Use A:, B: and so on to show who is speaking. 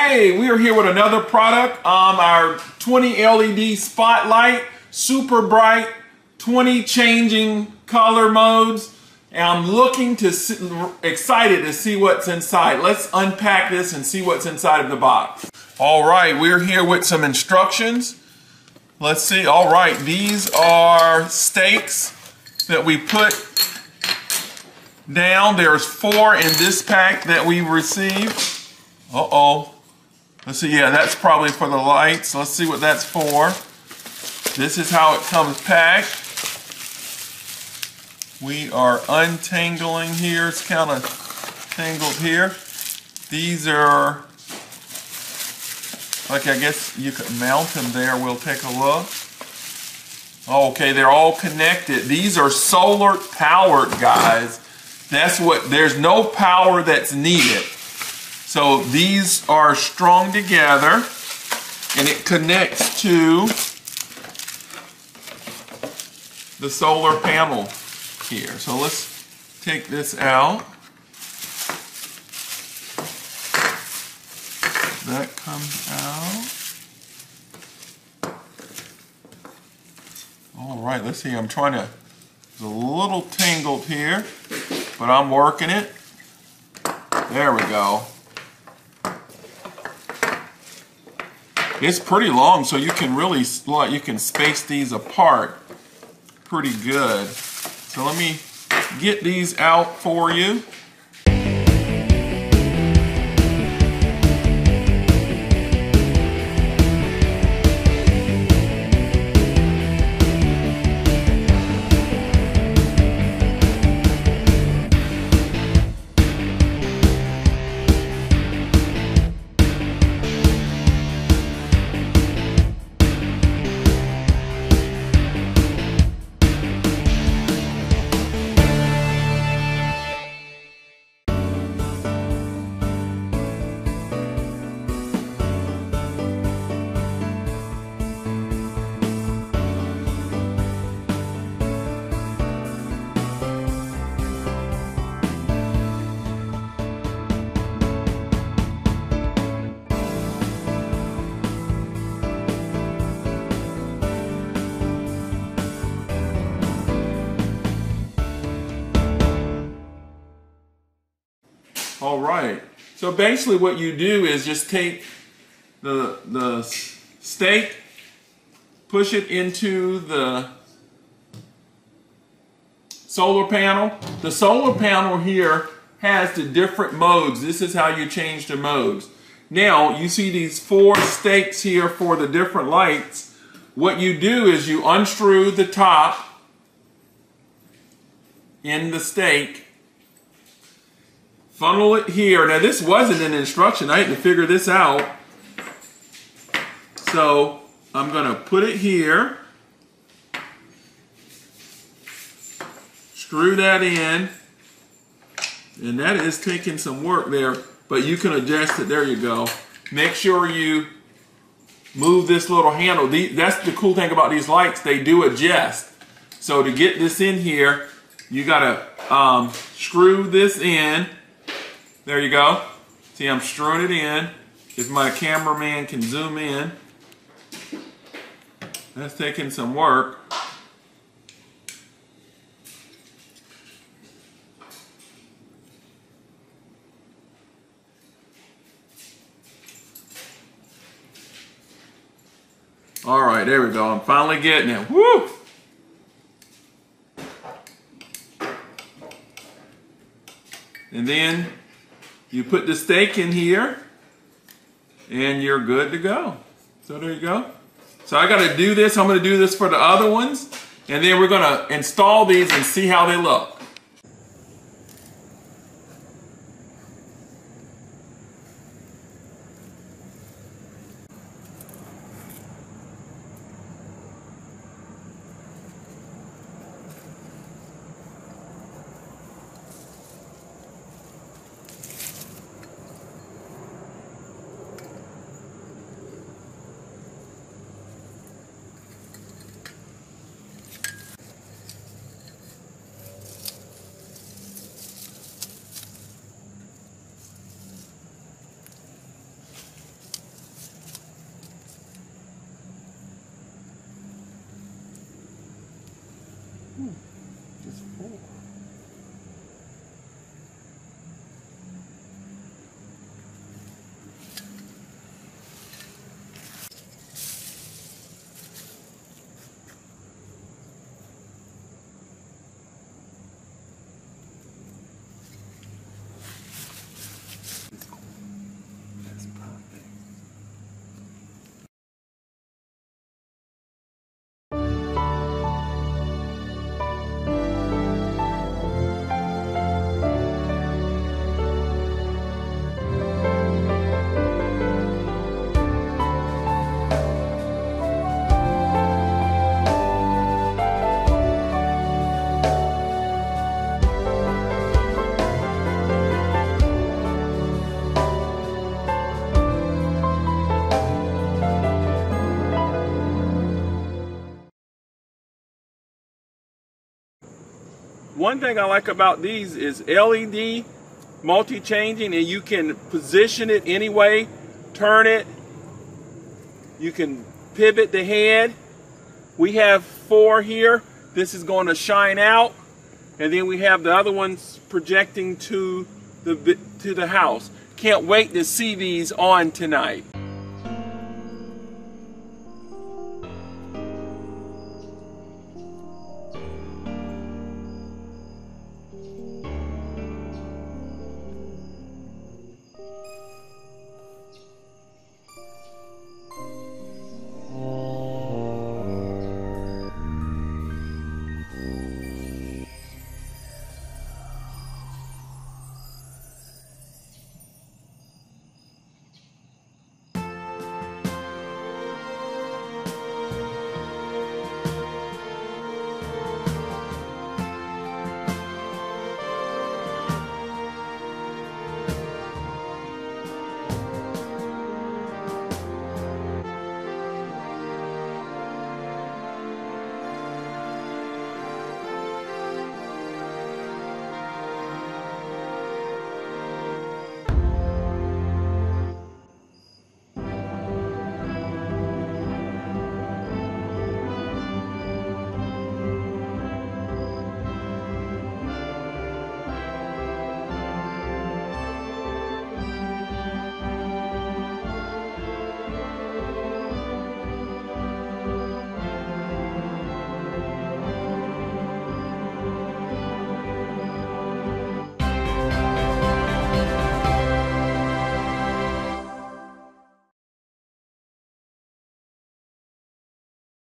A: Hey, we are here with another product, our 20 LED spotlight, super bright, 20 changing color modes. And I'm excited to see what's inside. Let's unpack this and see what's inside of the box. All right, we're here with some instructions. Let's see. All right, these are stakes that we put down. There's 4 in this pack that we received. Uh-oh. Let's see. Yeah, that's probably for the lights. Let's see what that's for. This is how it comes packed. We are untangling here. It's kind of tangled here. These are, like, I guess you could mount them there. We'll take a look. Okay, they're all connected. These are solar powered, guys. That's what, there's no power that's needed. So these are strung together and it connects to the solar panel here. So let's take this out. That comes out. All right, let's see. I'm trying to, it's a little tangled here, but I'm working it. There we go. It's pretty long, so you can really, you can space these apart pretty good. So let me get these out for you. All right, so basically what you do is just take the stake, push it into the solar panel. The solar panel here has the different modes. This is how you change the modes. Now, you see these 4 stakes here for the different lights. What you do is you unscrew the top in the stake, funnel it here. Now this wasn't an instruction. I had to figure this out. So I'm going to put it here. Screw that in. And that is taking some work there. But you can adjust it. There you go. Make sure you move this little handle. That's the cool thing about these lights. They do adjust. So to get this in here, you got to screw this in. There you go. See, I'm screwing it in. If my cameraman can zoom in. That's taking some work. All right, there we go. I'm finally getting it. Woo! And then you put the stake in here, and you're good to go. So there you go. So I got to do this. I'm going to do this for the other ones, and then we're going to install these and see how they look. One thing I like about these is LED multi-changing, and you can position it anyway, turn it, you can pivot the head. We have 4 here. This is going to shine out, and then we have the other ones projecting to the house. Can't wait to see these on tonight.